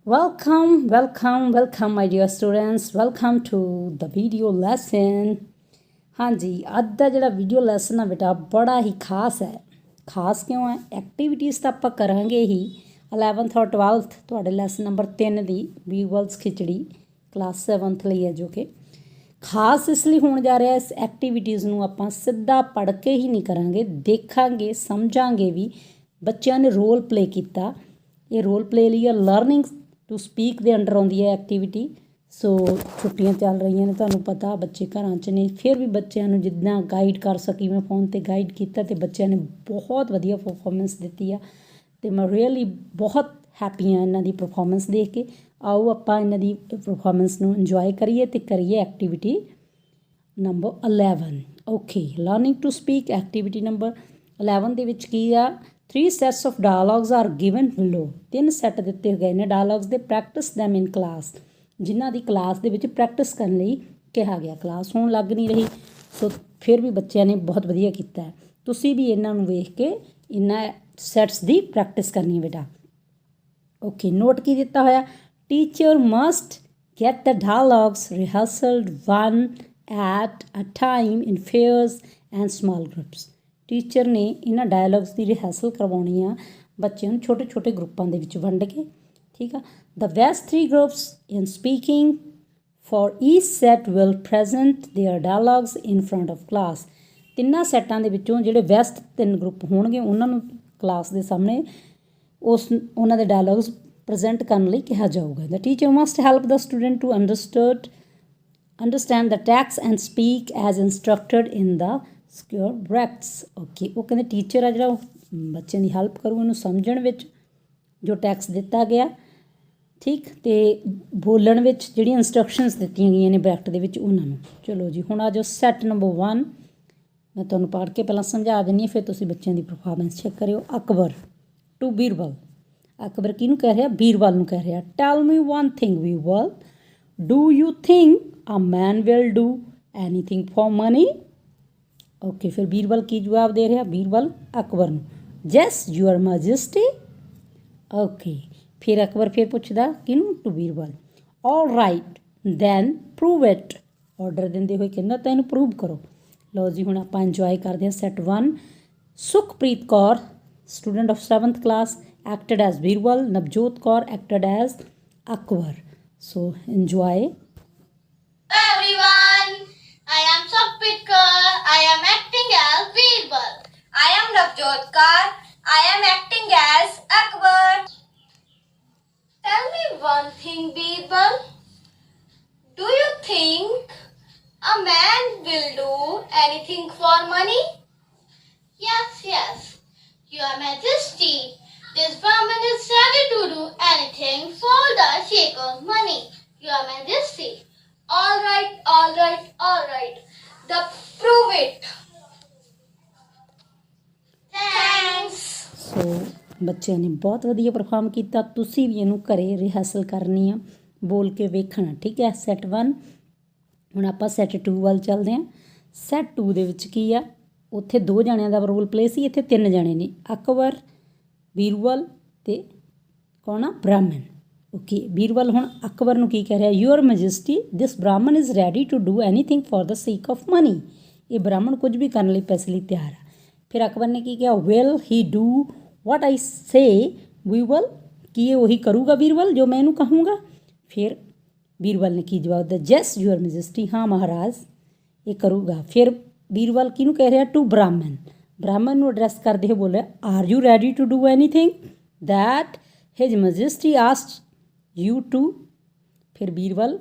welcome, my dear students. Welcome to the video lesson. हाँ जी, ਅੱਜ ਦਾ ਜਿਹੜਾ ਵੀਡੀਓ ਲੈਸਨ ਆ ਬੇਟਾ ਬੜਾ ਹੀ ਖਾਸ ਹੈ। ਖਾਸ ਕਿਉਂ ਹੈ? ਐਕਟੀਵਿਟੀਜ਼ ਤਾਂ ਆਪਾਂ ਕਰਾਂਗੇ ਹੀ 11th ਔਰ 12th ਤੁਹਾਡੇ ਲੈਸਨ ਨੰਬਰ 3 ਦੀ ਵੀਵਲਸ ਖਿਚੜੀ ਕਲਾਸ 7th ਲਈ ਹੈ, ਜੋ ਕਿ ਖਾਸ ਇਸ ਲਈ ਹੋਣ ਜਾ ਰਿਹਾ। ਇਸ ਐਕਟੀਵਿਟੀਜ਼ ਨੂੰ ਆਪਾਂ ਸਿੱਧਾ ਪੜ੍ਹ ਕੇ ਹੀ ਨਹੀਂ ਕਰਾਂਗੇ, ਦੇਖਾਂਗੇ, ਸਮਝਾਂਗੇ ਵੀ। ਬੱਚਿਆਂ ਨੇ ਰੋਲ ਪਲੇ ਕੀਤਾ। ਇਹ ਰੋਲ ਪਲੇ ਲਈ ਆ ਲਰਨਿੰਗ ਟੂ ਸਪੀਕ ਦੇ ਅੰਡਰ ਆਉਂਦੀ ਹੈ ਐਕਟੀਵਿਟੀ। ਸੋ ਛੁੱਟੀਆਂ ਚੱਲ ਰਹੀਆਂ ਨੇ, ਤੁਹਾਨੂੰ ਪਤਾ ਬੱਚੇ ਘਰਾਂ 'ਚ ਨੇ, ਫਿਰ ਵੀ ਬੱਚਿਆਂ ਨੂੰ ਜਿੱਦਾਂ ਗਾਈਡ ਕਰ ਸਕੀ ਮੈਂ ਫੋਨ 'ਤੇ ਗਾਈਡ ਕੀਤਾ ਅਤੇ ਬੱਚਿਆਂ ਨੇ ਬਹੁਤ ਵਧੀਆ ਪਰਫੋਰਮੈਂਸ ਦਿੱਤੀ ਆ ਅਤੇ ਮੈਂ ਰੀਅਲੀ ਬਹੁਤ ਹੈਪੀ ਹਾਂ ਇਹਨਾਂ ਦੀ ਪਰਫੋਰਮੈਂਸ ਦੇਖ ਕੇ। ਆਓ ਆਪਾਂ ਇਹਨਾਂ ਦੀ ਪਰਫੋਰਮੈਂਸ ਨੂੰ ਇੰਜੋਏ ਕਰੀਏ ਅਤੇ ਕਰੀਏ activity number 11। Okay, learning to speak activity number 11 ਦੇ ਵਿੱਚ ਕੀ ਆ? 3 sets of dialogues are given below। 3 set ਦਿੱਤੇ ਗਏ ਨੇ ਡਾਇਲੋਗਸ ਦੇ। ਪ੍ਰੈਕਟਿਸ ਦੈਮ ਇਨ ਕਲਾਸ, ਜਿਨ੍ਹਾਂ ਦੀ ਕਲਾਸ ਦੇ ਵਿੱਚ ਪ੍ਰੈਕਟਿਸ ਕਰਨ ਲਈ ਕਿਹਾ ਗਿਆ। ਕਲਾਸ ਹੋਣ ਲੱਗ ਨਹੀਂ ਰਹੀ, ਸੋ ਫਿਰ ਵੀ ਬੱਚਿਆਂ ਨੇ ਬਹੁਤ ਵਧੀਆ ਕੀਤਾ ਹੈ। ਤੁਸੀਂ ਵੀ ਇਹਨਾਂ ਨੂੰ ਵੇਖ ਕੇ ਇਹਨਾਂ ਸੈਟਸ ਦੀ ਪ੍ਰੈਕਟਿਸ ਕਰਨੀ ਹੈ ਬੇਟਾ। ਓਕੇ, ਨੋਟ ਕੀ ਦਿੱਤਾ ਹੋਇਆ? Teacher must get the dialogues rehearsed one at a time in pairs and small groups। Teacher ਨੇ ਇਹਨਾਂ ਡਾਇਲੋਗਸ ਦੀ ਰਿਹਰਸਲ ਕਰਵਾਉਣੀ ਆ ਬੱਚਿਆਂ ਨੂੰ ਛੋਟੇ ਛੋਟੇ ਗਰੁੱਪਾਂ ਦੇ ਵਿੱਚ ਵੰਡ ਕੇ, ਠੀਕ ਆ। The best 3 groups in speaking for each set will present their dialogues in front of class। ਤਿੰਨਾਂ ਸੈੱਟਾਂ ਦੇ ਵਿੱਚੋਂ ਜਿਹੜੇ ਬੈਸਟ 3 ਗਰੁੱਪ ਹੋਣਗੇ ਉਹਨਾਂ ਨੂੰ ਕਲਾਸ ਦੇ ਸਾਹਮਣੇ ਉਹਨਾਂ ਦੇ ਡਾਇਲੋਗਸ ਪ੍ਰੈਜ਼ੈਂਟ ਕਰਨ ਲਈ ਕਿਹਾ ਜਾਊਗਾ। The teacher must help the student to understand the text and speak as instructed in the square brackets. Okay, ਉਹ ਕਹਿੰਦੇ ਟੀਚਰ ਆ ਜਿਹੜਾ ਉਹ ਬੱਚਿਆਂ ਦੀ ਹੈਲਪ ਕਰੂ ਇਹਨੂੰ ਸਮਝਣ ਵਿੱਚ ਜੋ ਟੈਕਸਟ ਦਿੱਤਾ ਗਿਆ, ਠੀਕ, ਅਤੇ ਬੋਲਣ ਵਿੱਚ ਜਿਹੜੀਆਂ ਇੰਸਟਰਕਸ਼ਨਸ ਦਿੱਤੀਆਂ ਗਈਆਂ ਨੇ ਬ੍ਰੈਕਟ ਦੇ ਵਿੱਚ ਉਹਨਾਂ ਨੂੰ। ਚਲੋ ਜੀ, ਹੁਣ ਆ ਜਾਓ ਸੈੱਟ ਨੰਬਰ 1। ਮੈਂ ਤੁਹਾਨੂੰ ਪੜ੍ਹ ਕੇ ਪਹਿਲਾਂ ਸਮਝਾ ਦਿੰਦੀ ਹਾਂ, ਫਿਰ ਤੁਸੀਂ ਬੱਚਿਆਂ ਦੀ ਪਰਫੋਰਮੈਂਸ ਚੈੱਕ ਕਰਿਓ। ਅਕਬਰ ਟੂ ਬੀਰਬਲ। ਅਕਬਰ ਕਿਹਨੂੰ ਕਹਿ ਰਿਹਾ? ਬੀਰਬਲ ਨੂੰ ਕਹਿ ਰਿਹਾ। Tell me one thing Birbal, do you think a man will do anything for money? Okay, ਫਿਰ ਬੀਰਬਲ ਕੀ ਜਵਾਬ ਦੇ ਰਿਹਾ? ਬੀਰਬਲ ਅਕਬਰ ਨੂੰ, ਯੈਸ ਯੂਅਰ ਮੈਜੈਸਟੀ। ਓਕੇ, ਫਿਰ ਅਕਬਰ ਫਿਰ ਪੁੱਛਦਾ ਕਿਹਨੂੰ? To Birbal. All right then prove it. Order ਦਿੰਦੇ ਹੋਏ ਕਹਿੰਦਾ ਤਾਂ ਇਹਨੂੰ ਪ੍ਰੂਵ ਕਰੋ। ਲਓ ਜੀ, ਹੁਣ ਆਪਾਂ ਇੰਜੋਏ ਕਰਦੇ ਹਾਂ set 1। Sukhpreet Kaur, student of 7th class, acted as Birbal। Navjot Kaur acted as Akbar। So enjoy। Hello everyone, I am Sukhpreet Kaur. I am acting as Birbal. I am Navjot Kaur. I am acting as Akbar. Tell me one thing, Birbal. Do you think a man will do anything for money? Yes, Your Majesty. This Brahmin is ready to do anything for the sake of money, Your Majesty. All right. The prove it. Thanks. ਸੋ ਬੱਚਿਆਂ ਨੇ ਬਹੁਤ ਵਧੀਆ perform ਕੀਤਾ। ਤੁਸੀਂ ਵੀ ਇਹਨੂੰ ਘਰੇ rehearsal ਕਰਨੀ ਆ, ਬੋਲ ਕੇ ਵੇਖਣਾ, ਠੀਕ ਹੈ। ਸੈੱਟ 1। ਹੁਣ ਆਪਾਂ ਸੈੱਟ 2 ਵੱਲ ਚੱਲਦੇ ਹਾਂ। ਸੈੱਟ 2 ਦੇ ਵਿੱਚ ਕੀ ਆ? ਉੱਥੇ 2 ਜਣਿਆਂ ਦਾ ਰੋਲ ਪਲੇ ਸੀ, ਇੱਥੇ 3 ਜਣੇ ਨੇ, ਅਕਬਰ, ਬੀਰਬਲ ਅਤੇ ਕੌਣ ਆ? ਬ੍ਰਾਹਮਣ। ਓਕੇ, ਬੀਰਬਲ ਹੁਣ ਅਕਬਰ ਨੂੰ ਕੀ ਕਹਿ ਰਿਹਾ? Your majesty, this Brahmin is ready to do anything for the sake of money. ਇਹ ਬ੍ਰਾਹਮਣ ਕੁਝ ਵੀ ਕਰਨ ਲਈ ਪੈਸੇ ਲਈ ਤਿਆਰ ਆ। ਫਿਰ ਅਕਬਰ ਨੇ ਕੀ ਕਿਹਾ? ਵਿਲ ਹੀ ਡੂ ਵਾਟ ਆਈ ਸੇ ਬੀਰਬਲ? ਕੀ ਇਹ ਉਹੀ ਕਰੂਗਾ ਬੀਰਬਲ ਜੋ ਮੈਂ ਇਹਨੂੰ ਕਹੂੰਗਾ? ਫਿਰ ਬੀਰਬਲ ਨੇ ਕੀ ਜਵਾਬ ਦਿੱਤਾ? ਯੈਸ ਯੂਅਰ ਮੈਜੈਸਟੀ, ਹਾਂ ਮਹਾਰਾਜ ਇਹ ਕਰੂਗਾ। ਫਿਰ ਬੀਰਬਲ ਕਿਹਨੂੰ ਕਹਿ ਰਿਹਾ? ਟੂ ਬ੍ਰਾਹਮਣ। ਬ੍ਰਾਹਮਣ ਨੂੰ ਐਡਰੈਸ ਕਰਦੇ ਹੋਏ ਬੋਲਿਆ, are you ready to do anything that his majesty asked you to. ਫਿਰ ਬੀਰਬਲ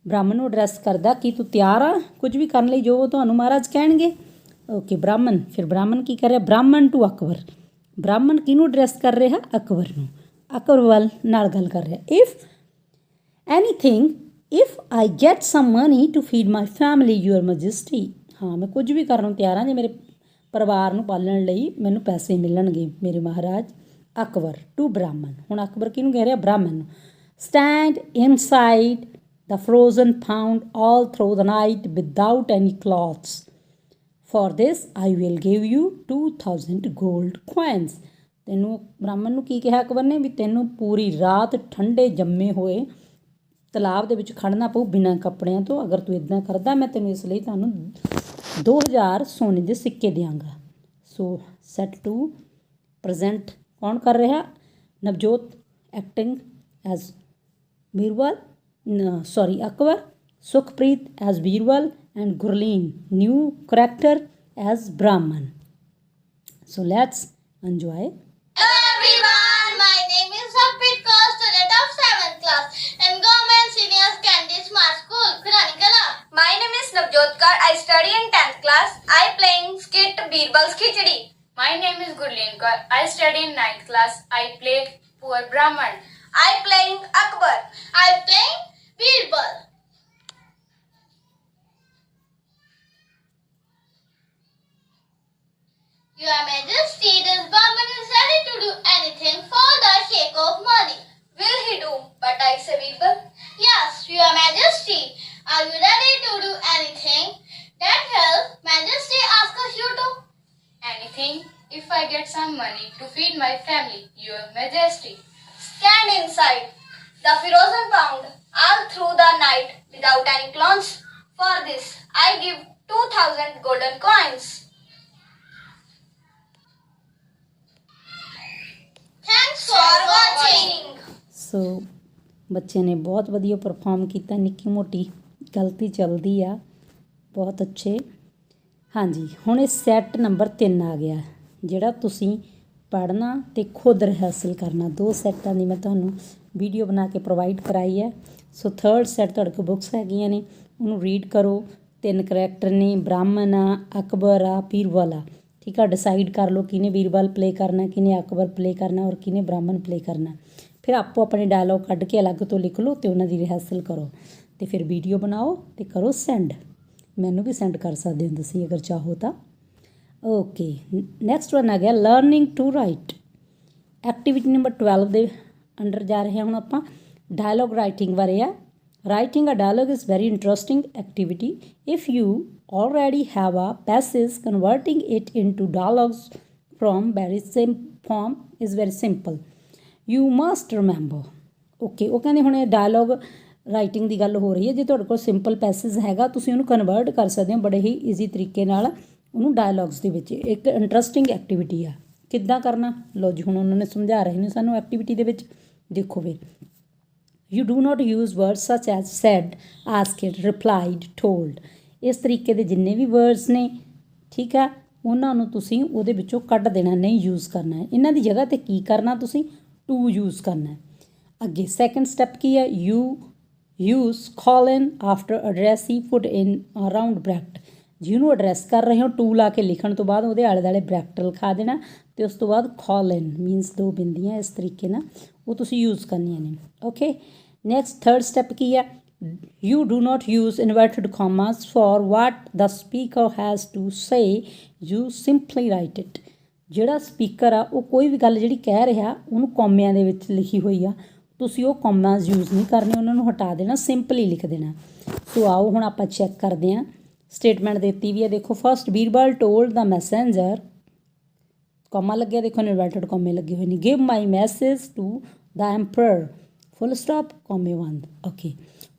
ਬ੍ਰਾਹਮਣ ਨੂੰ ਐਡਰੈਸ ਕਰਦਾ ਕਿ ਤੂੰ ਤਿਆਰ ਆ ਕੁਝ ਵੀ ਕਰਨ ਲਈ ਜੋ ਤੁਹਾਨੂੰ ਮਹਾਰਾਜ ਕਹਿਣਗੇ। ਓਕੇ, ਬ੍ਰਾਹਮਣ। ਫਿਰ ਬ੍ਰਾਹਮਣ ਕੀ ਕਰ ਰਿਹਾ? ਬ੍ਰਾਹਮਣ ਟੂ ਅਕਬਰ। ਬ੍ਰਾਹਮਣ ਕਿਹਨੂੰ ਐਡਰੈਸ ਕਰ ਰਿਹਾ? ਅਕਬਰ ਨੂੰ। ਅਕਬਰ ਵੱਲ ਨਾਲ ਗੱਲ ਕਰ ਰਿਹਾ। If I get some money to feed my family your majesty. ਹਾਂ, ਮੈਂ ਕੁਝ ਵੀ ਕਰਨ ਨੂੰ ਤਿਆਰ ਹਾਂ ਜੇ ਮੇਰੇ ਪਰਿਵਾਰ ਨੂੰ ਪਾਲਣ ਲਈ ਮੈਨੂੰ ਪੈਸੇ ਮਿਲਣਗੇ ਮੇਰੇ ਮਹਾਰਾਜ। ਅਕਬਰ ਟੂ ਬ੍ਰਾਹਮਣ। ਹੁਣ ਅਕਬਰ ਕਿਹਨੂੰ ਕਹਿ ਰਿਹਾ? ਬ੍ਰਾਹਮਣ ਨੂੰ। Stand inside the frozen pound all through the night without any cloths. For this I will give you 2000 gold coins। ਤੈਨੂੰ ਬ੍ਰਾਹਮਣ ਨੂੰ ਕੀ ਕਿਹਾ ਅਕਬਰ ਨੇ ਵੀ ਤੈਨੂੰ ਪੂਰੀ ਰਾਤ ਠੰਡੇ ਜੰਮੇ ਹੋਏ ਤਲਾਬ ਦੇ ਵਿੱਚ ਖੜਨਾ ਪਊ ਬਿਨਾਂ ਕੱਪੜਿਆਂ ਤੋਂ। ਅਗਰ ਤੂੰ ਇੱਦਾਂ ਕਰਦਾ ਮੈਂ ਤੈਨੂੰ ਇਸ ਲਈ ਤੁਹਾਨੂੰ 2000 ਸੋਨੇ ਦੇ ਸਿੱਕੇ ਦਿਆਂਗਾ। ਸੋ ਸੈਟ ਟੂ ਪ੍ਰੈਜ਼ੈਂਟ ਕੌਣ ਕਰ ਰਿਹਾ? Navjot acting as Birbal, Akbar, Sukhpreet as Birbal and Gurleen, new character as Brahman. So let's enjoy. Hello everyone, my name is Harpreet Kaur, student of 7th class in Government Senior Secondary Smart School, Puranikala. My name is Navjot Kaur, I study in 10th class. I playing skit Birbal's Khichdi. My name is Gurleen Kaur. I study in 9th class. I play poor Brahman. I playing Akbar. I playing Birbal. Your Majesty, this Brahman is ready to do anything for the sake of money. Will he do? But I say Birbal. Yes, Your Majesty. Are you ready to do anything that His Majesty asks you to? Anything if I get some money to feed my family, Your Majesty. Stand inside the frozen pound all through the night without any clothes. For this, I give 2,000 golden coins. Thanks for watching. ਸੋ ਬੱਚੇ ਨੇ ਬਹੁਤ ਵਧੀਆ perform ਕੀਤਾ। ਨਿੱਕੀ ਮੋਟੀ ਗਲਤੀ ਚੱਲਦੀ ਆ, ਬਹੁਤ ਅੱਛੇ। ਹਾਂਜੀ, ਹੁਣ ਇਹ ਸੈੱਟ ਨੰਬਰ 3 ਆ ਗਿਆ, ਜਿਹੜਾ ਤੁਸੀਂ ਪੜ੍ਹਨਾ ਅਤੇ ਖੁਦ ਰਿਹਰਸਲ ਕਰਨਾ। 2 ਸੈੱਟਾਂ ਦੀ ਮੈਂ ਤੁਹਾਨੂੰ ਵੀਡੀਓ ਬਣਾ ਕੇ ਪ੍ਰੋਵਾਈਡ ਕਰਾਈ ਹੈ। ਸੋ 3rd ਸੈੱਟ ਤੁਹਾਡੇ ਕੋਲ ਬੁੱਕਸ ਹੈਗੀਆਂ ਨੇ, ਉਹਨੂੰ ਰੀਡ ਕਰੋ। 3 ਕਰੈਕਟਰ ਨੇ, ਬ੍ਰਾਹਮਣ ਆ, ਅਕਬਰ ਆ, ਬੀਰਬਲ ਆ। ਠੀਕ ਆ, ਡਿਸਾਈਡ ਕਰ ਲਓ ਕਿਹਨੇ ਬੀਰਬਲ ਪਲੇ ਕਰਨਾ, ਕਿਹਨੇ ਅਕਬਰ ਪਲੇ ਕਰਨਾ ਔਰ ਕਿਹਨੇ ਬ੍ਰਾਹਮਣ ਪਲੇ ਕਰਨਾ। ਫਿਰ ਆਪੋ ਆਪਣੇ ਡਾਇਲੋਗ ਕੱਢ ਕੇ ਅਲੱਗ ਤੋਂ ਲਿਖ ਲਓ ਅਤੇ ਉਹਨਾਂ ਦੀ ਰਿਹਰਸਲ ਕਰੋ ਅਤੇ ਫਿਰ ਵੀਡੀਓ ਬਣਾਓ ਅਤੇ ਕਰੋ ਸੈਂਡ। ਮੈਨੂੰ ਵੀ ਸੈਂਡ ਕਰ ਸਕਦੇ ਹੋ ਤੁਸੀਂ ਅਗਰ ਚਾਹੋ ਤਾਂ। ਓਕੇ, ਨੈਕਸਟ ਵਨ ਆ ਗਿਆ learning to write. Activity number 12 ਦੇ ਅੰਡਰ ਜਾ ਰਹੇ ਹਾਂ ਹੁਣ ਆਪਾਂ। ਡਾਇਲੋਗ ਰਾਈਟਿੰਗ ਬਾਰੇ ਆ। Writing a dialogue is very interesting activity. If you already have a passage, converting it into dialogues from very same form is very simple. You must remember. Okay, ਉਹ ਕਹਿੰਦੇ ਹੁਣ ਇਹ ਡਾਇਲੋਗ ਰਾਈਟਿੰਗ ਦੀ ਗੱਲ ਹੋ ਰਹੀ ਹੈ। ਜੇ ਤੁਹਾਡੇ ਕੋਲ ਸਿੰਪਲ ਪੈਸੇਜ ਹੈਗਾ ਤੁਸੀਂ ਉਹਨੂੰ ਕਨਵਰਟ ਕਰ ਸਕਦੇ ਹੋ ਬੜੇ ਹੀ ਈਜ਼ੀ ਤਰੀਕੇ ਨਾਲ ਉਹਨੂੰ ਡਾਇਲੋਗਸ ਦੇ ਵਿੱਚ। ਇੱਕ ਇੰਟਰਸਟਿੰਗ ਐਕਟੀਵਿਟੀ ਆ। ਕਿੱਦਾਂ ਕਰਨਾ? ਲਓ ਜੀ, ਹੁਣ ਉਹਨਾਂ ਨੇ ਸਮਝਾ ਰਹੇ ਨੇ ਸਾਨੂੰ ਐਕਟੀਵਿਟੀ ਦੇ ਵਿੱਚ। ਦੇਖੋ ਫਿਰ, You do not use words such as said, asked, replied, told. ਇਸ ਤਰੀਕੇ ਦੇ ਜਿੰਨੇ ਵੀ ਵਰਡਸ ਨੇ, ਠੀਕ ਆ, ਉਹਨਾਂ ਨੂੰ ਤੁਸੀਂ ਉਹਦੇ ਵਿੱਚੋਂ ਕੱਢ ਦੇਣਾ, ਨਹੀਂ ਯੂਜ਼ ਕਰਨਾ ਹੈ। ਇਹਨਾਂ ਦੀ ਜਗ੍ਹਾ 'ਤੇ ਕੀ ਕਰਨਾ ਤੁਸੀਂ? ਟੂ ਯੂਜ਼ ਕਰਨਾ ਹੈ। ਅੱਗੇ ਸੈਕੰਡ ਸਟੈਪ ਕੀ ਹੈ? You use colon after address he put in around bracket. ਜਿਹਨੂੰ ਐਡਰੈਸ ਕਰ ਰਹੇ ਹੋ ਟੂ ਲਾ ਕੇ ਲਿਖਣ ਤੋਂ ਬਾਅਦ ਉਹਦੇ ਆਲੇ ਦੁਆਲੇ ਬ੍ਰੈਕਟ ਲਿਖਾ ਦੇਣਾ ਅਤੇ ਉਸ ਤੋਂ ਬਾਅਦ ਕੋਲਨ ਮੀਨਸ 2 ਬਿੰਦੀਆਂ। ਇਸ ਤਰੀਕੇ ਨਾਲ ਉਹ ਤੁਸੀਂ ਯੂਜ਼ ਕਰਨੀਆਂ ਨੇ। ਓਕੇ, ਨੈਕਸਟ ਥਰਡ ਸਟੈਪ ਕੀ ਹੈ? You do not use inverted commas for what the speaker has to say, you simply write it. ਜਿਹੜਾ ਸਪੀਕਰ ਆ ਉਹ ਕੋਈ ਵੀ ਗੱਲ ਜਿਹੜੀ ਕਹਿ ਰਿਹਾ ਉਹਨੂੰ ਕੌਮਿਆਂ ਦੇ ਵਿੱਚ ਲਿਖੀ ਹੋਈ ਆ, ਤੁਸੀਂ ਉਹ ਕੌਮਾਸ ਯੂਜ਼ ਨਹੀਂ ਕਰਨੇ, ਉਹਨਾਂ ਨੂੰ ਹਟਾ ਦੇਣਾ, ਸਿੰਪਲੀ ਲਿਖ ਦੇਣਾ। ਸੋ ਆਓ ਹੁਣ ਆਪਾਂ ਚੈੱਕ ਕਰਦੇ ਹਾਂ। ਸਟੇਟਮੈਂਟ ਦਿੱਤੀ ਵੀ ਹੈ, ਦੇਖੋ। First Birbal told the messenger, comma ਲੱਗਿਆ, ਦੇਖੋ ਇਨਵਰਟਡ ਕੌਮੇ ਲੱਗੇ ਹੋਏ ਨੇ। Give my message to the emperor, full stop, ਕੌਮੇ ਬੰਦ। ਓਕੇ,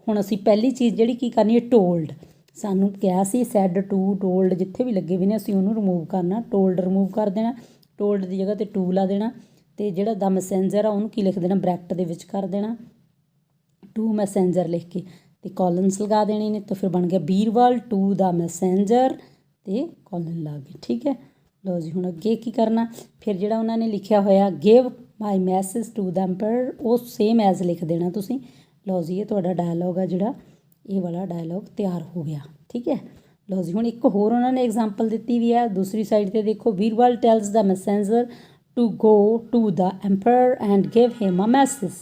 ਹੁਣ ਅਸੀਂ ਪਹਿਲੀ ਚੀਜ਼ ਜਿਹੜੀ ਕੀ ਕਰਨੀ ਹੈ? ਟੋਲਡ। ਸਾਨੂੰ ਕਿਹਾ ਸੀ ਸੈਡ, ਟੂ, ਟੋਲਡ ਜਿੱਥੇ ਵੀ ਲੱਗੇ ਵੀ ਨੇ ਅਸੀਂ ਉਹਨੂੰ ਰਿਮੂਵ ਕਰਨਾ। ਟੋਲਡ ਰਿਮੂਵ ਕਰ ਦੇਣਾ, ਟੋਲਡ ਦੀ ਜਗ੍ਹਾ 'ਤੇ ਟੂ ਲਾ ਦੇਣਾ ਅਤੇ ਜਿਹੜਾ ਦਾ ਮੈਸੇਂਜਰ ਆ ਉਹਨੂੰ ਕੀ ਲਿਖ ਦੇਣਾ? ਬ੍ਰੈਕਟ ਦੇ ਵਿੱਚ ਕਰ ਦੇਣਾ, ਟੂ ਮੈਸੇਂਜਰ ਲਿਖ ਕੇ ਅਤੇ ਕੋਲਨਸ ਲਗਾ ਦੇਣੇ ਨੇ। ਤਾਂ ਫਿਰ ਬਣ ਗਿਆ ਬੀਰਬਲ ਟੂ ਦਾ ਮੈਸੇਂਜਰ ਅਤੇ ਕੋਲਨ ਲਾ ਕੇ। ਠੀਕ ਹੈ, ਲਓ ਜੀ, ਹੁਣ ਅੱਗੇ ਕੀ ਕਰਨਾ? ਫਿਰ ਜਿਹੜਾ ਉਹਨਾਂ ਨੇ ਲਿਖਿਆ ਹੋਇਆ give my message to the emperor, ਉਹ ਸੇਮ ਐਜ਼ ਲਿਖ ਦੇਣਾ ਤੁਸੀਂ। ਲਓ ਜੀ, ਇਹ ਤੁਹਾਡਾ ਡਾਇਲੋਗ ਆ ਜਿਹੜਾ, ਇਹ ਵਾਲਾ ਡਾਇਲੋਗ ਤਿਆਰ ਹੋ ਗਿਆ। ਠੀਕ ਹੈ, ਲਓ ਜੀ, ਹੁਣ ਇੱਕ ਹੋਰ ਉਹਨਾਂ ਨੇ ਐਗਜ਼ਾਮਪਲ ਦਿੱਤੀ ਵੀ ਹੈ ਦੂਸਰੀ ਸਾਈਡ 'ਤੇ। ਦੇਖੋ, Birbal tells the messenger to go to the emperor and give him a message.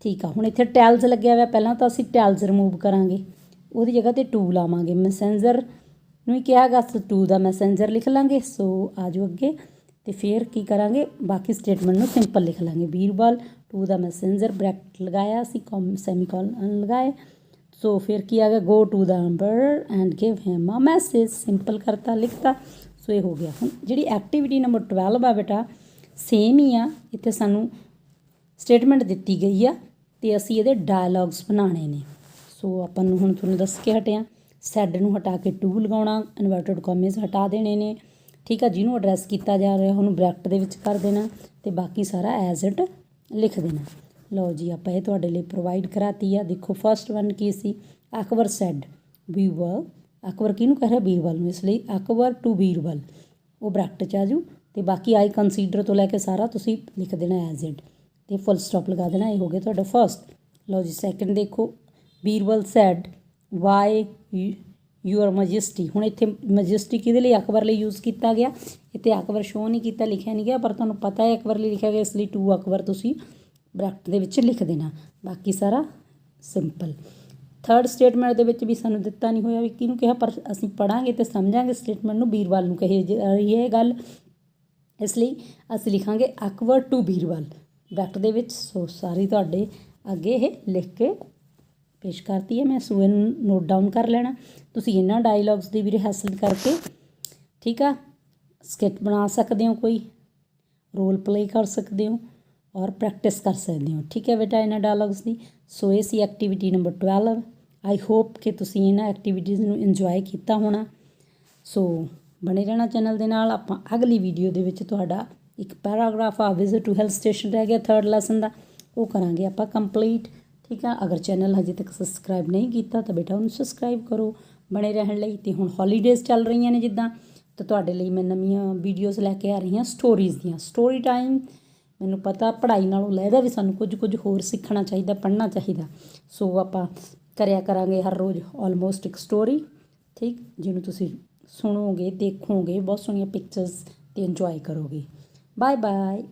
ਠੀਕ ਆ, ਹੁਣ ਇੱਥੇ ਟੈਲਸ ਲੱਗਿਆ ਹੋਇਆ, ਪਹਿਲਾਂ ਤਾਂ ਅਸੀਂ ਟੈਲਸ ਰਿਮੂਵ ਕਰਾਂਗੇ, ਉਹਦੀ ਜਗ੍ਹਾ 'ਤੇ ਟੂ ਲਾਵਾਂਗੇ। ਮੈਸੇਂਜਰ ਨੂੰ ਹੀ ਕਿਹਾ ਗਾ, ਟੂ ਦਾ ਮੈਸੇਂਜਰ ਲਿਖ ਲਾਂਗੇ। ਸੋ ਆ ਜਾਓ ਅੱਗੇ ਅਤੇ ਫਿਰ ਕੀ ਕਰਾਂਗੇ? ਬਾਕੀ ਸਟੇਟਮੈਂਟ ਨੂੰ ਸਿੰਪਲ ਲਿਖ ਲਾਂਗੇ। Birbal to the messenger, bracket ਲਗਾਇਆ ਅਸੀਂ, ਸੈਮੀਕੋਲਨ ਲਗਾਏ। ਸੋ ਫਿਰ ਕੀ ਆ ਗਿਆ? Go to the emperor and give him a message. Simple ਕਰਤਾ, ਲਿਖਤਾ। ਸੋ ਇਹ ਹੋ ਗਿਆ। ਹੁਣ ਜਿਹੜੀ ਐਕਟੀਵਿਟੀ ਨੰਬਰ 12 ਆ ਬੇਟਾ, ਸੇਮ ਹੀ ਆ। ਇੱਥੇ ਸਾਨੂੰ ਸਟੇਟਮੈਂਟ ਦਿੱਤੀ ਗਈ ਆ ਤੇ ਅਸੀਂ ਇਹਦੇ ਡਾਇਲੌਗਸ ਬਣਾਉਣੇ ਨੇ। ਸੋ ਆਪਾਂ ਨੂੰ ਹੁਣ ਤੁਹਾਨੂੰ ਦੱਸ ਕੇ ਹਟਿਆ, ਸੈਡ ਨੂੰ ਹਟਾ ਕੇ ਟੂ ਲਗਾਉਣਾ, ਇਨਵਰਟਡ ਕੌਮੇਜ਼ ਹਟਾ ਦੇਣੇ ਨੇ, ਠੀਕ ਆ। ਜਿਹਨੂੰ ਐਡਰੈਸ ਕੀਤਾ ਜਾ ਰਿਹਾ ਉਹਨੂੰ ਬ੍ਰੈਕਟ ਦੇ ਵਿੱਚ ਕਰ ਦੇਣਾ ਤੇ ਬਾਕੀ ਸਾਰਾ ਐਜ਼ ਇਟ ਲਿਖ ਦੇਣਾ। ਲਓ ਜੀ, ਆਪਾਂ ਇਹ ਤੁਹਾਡੇ ਲਈ ਪ੍ਰੋਵਾਈਡ ਕਰਾਤੀ ਆ। ਦੇਖੋ ਫਸਟ ਵਨ ਕੀ ਸੀ, ਅਕਬਰ ਸੈਡ ਬੀਰਬਲ। ਅਕਬਰ ਕਿਹਨੂੰ ਕਹਿ ਰਿਹਾ? ਬੀਰਬਲ ਨੂੰ। ਇਸ ਲਈ ਅਕਬਰ ਟੂ ਬੀਰਬਲ ਉਹ ਬ੍ਰੈਕਟ 'ਚ ਆ ਜੂ ਤੇ ਬਾਕੀ ਆਈ ਕੰਸੀਡਰ ਤੋਂ ਲੈ ਕੇ ਸਾਰਾ ਤੁਸੀਂ ਲਿਖ ਦੇਣਾ ਐਜ਼ ਇਟ ਤੇ ਫੁੱਲ ਸਟਾਪ ਲਗਾ ਦੇਣਾ। ਇਹ ਹੋ ਗਿਆ ਤੁਹਾਡਾ ਫਸਟ। ਲਓ ਜੀ ਸੈਕਿੰਡ ਦੇਖੋ, ਬੀਰਬਲ ਸੈਡ ਵਾਈ ਯੂਅਰ ਮੈਜੈਸਟੀ। ਹੁਣ ਇੱਥੇ ਮੈਜੈਸਟੀ ਕਿਹਦੇ ਲਈ? ਅਕਬਰ ਲਈ ਯੂਜ਼ ਕੀਤਾ ਗਿਆ। ਇੱਥੇ ਅਕਬਰ ਸ਼ੋ ਨਹੀਂ ਕੀਤਾ, ਲਿਖਿਆ ਨਹੀਂ ਗਿਆ, ਪਰ ਤੁਹਾਨੂੰ ਪਤਾ ਹੈ ਅਕਬਰ ਲਈ ਲਿਖਿਆ ਗਿਆ, ਇਸ ਲਈ ਟੂ ਅਕਬਰ ਤੁਸੀਂ ਬ੍ਰੈਕਟ ਦੇ ਵਿੱਚ ਲਿਖ ਦੇਣਾ। ਬਾਕੀ ਸਾਰਾ ਸਿੰਪਲ। ਥਰਡ ਸਟੇਟਮੈਂਟ ਦੇ ਵਿੱਚ ਵੀ ਸਾਨੂੰ ਦਿੱਤਾ ਨਹੀਂ ਹੋਇਆ ਵੀ ਕਿਹਨੂੰ ਕਿਹਾ, ਪਰ ਅਸੀਂ ਪੜ੍ਹਾਂਗੇ ਅਤੇ ਸਮਝਾਂਗੇ ਸਟੇਟਮੈਂਟ ਨੂੰ ਬੀਰਬਲ ਨੂੰ ਕਹੀ ਜਾ ਰਹੀ ਹੈ ਇਹ ਗੱਲ, ਇਸ ਲਈ ਅਸੀਂ ਲਿਖਾਂਗੇ ਅਕਬਰ ਟੂ ਬੀਰਬਲ ਬ੍ਰੈਕਟ ਦੇ ਵਿੱਚ। ਸੋ ਸਾਰੀ ਤੁਹਾਡੇ ਅੱਗੇ ਇਹ ਲਿਖ ਕੇ ਪੇਸ਼ ਕਰਤੀ ਹੈ ਮੈਂ। ਸੋ ਇਹਨੂੰ ਨੋਟ ਡਾਊਨ ਕਰ ਲੈਣਾ ਤੁਸੀਂ। ਇਹਨਾਂ ਡਾਇਲੌਗਸ ਦੀ ਵੀ ਰਿਹਰਸਲ ਕਰਕੇ, ਠੀਕ ਆ, ਸਕਿੱਟ ਬਣਾ ਸਕਦੇ ਹੋ, ਕੋਈ ਰੋਲ ਪਲੇ ਕਰ ਸਕਦੇ ਹੋ ਔਰ ਪ੍ਰੈਕਟਿਸ ਕਰ ਸਕਦੇ ਹੋ, ਠੀਕ ਹੈ ਬੇਟਾ, ਇਹਨਾਂ ਡਾਇਲੌਗਸ ਦੀ। ਸੋ ਇਹ ਸੀ ਐਕਟੀਵਿਟੀ ਨੰਬਰ 12। ਆਈ ਹੋਪ ਕਿ ਤੁਸੀਂ ਇਹਨਾਂ ਐਕਟੀਵਿਟੀਜ਼ ਨੂੰ ਇੰਜੋਏ ਕੀਤਾ ਹੋਣਾ। ਸੋ ਬਣੇ ਰਹਿਣਾ ਚੈਨਲ ਦੇ ਨਾਲ। ਆਪਾਂ ਅਗਲੀ ਵੀਡੀਓ ਦੇ ਵਿੱਚ ਤੁਹਾਡਾ ਇੱਕ ਪੈਰਾਗ੍ਰਾਫ ਆ ਵਿਜ਼ਿਟ ਟੂ ਹਿਲ ਸਟੇਸ਼ਨ ਰਹਿ ਗਿਆ ਥਰਡ ਲੈਸਨ ਦਾ, ਉਹ ਕਰਾਂਗੇ ਆਪਾਂ ਕੰਪਲੀਟ, ਠੀਕ ਆ। ਅਗਰ ਚੈਨਲ ਹਜੇ ਤੱਕ ਸਬਸਕ੍ਰਾਈਬ ਨਹੀਂ ਕੀਤਾ ਤਾਂ ਬੇਟਾ ਉਹਨੂੰ ਸਬਸਕ੍ਰਾਈਬ ਕਰੋ ਬਣੇ ਰਹਿਣ ਲਈ। ਅਤੇ ਹੁਣ ਹੌਲੀਡੇਜ਼ ਚੱਲ ਰਹੀਆਂ ਨੇ ਜਿੱਦਾਂ, ਤਾਂ ਤੁਹਾਡੇ ਲਈ ਮੈਂ ਨਵੀਆਂ ਵੀਡੀਓਜ਼ ਲੈ ਕੇ ਆ ਰਹੀ ਹਾਂ ਸਟੋਰੀਜ਼ ਦੀਆਂ। ਸਟੋਰੀ ਟਾਈਮ, ਮੈਨੂੰ ਪਤਾ ਪੜ੍ਹਾਈ ਨਾਲੋਂ ਲੈਦਾ ਵੀ ਸਾਨੂੰ ਕੁਝ ਹੋਰ ਸਿੱਖਣਾ ਚਾਹੀਦਾ, ਪੜ੍ਹਨਾ ਚਾਹੀਦਾ। ਸੋ ਆਪਾਂ ਕਰਿਆ ਕਰਾਂਗੇ ਹਰ ਰੋਜ਼ ਆਲਮੋਸਟ ਇੱਕ ਸਟੋਰੀ, ਠੀਕ, ਜਿਹਨੂੰ ਤੁਸੀਂ ਸੁਣੋਗੇ, ਦੇਖੋਗੇ, ਬਹੁਤ ਸੋਹਣੀਆਂ ਪਿਕਚਰਸ ਅਤੇ ਇੰਜੋਏ ਕਰੋਗੇ। Bye bye.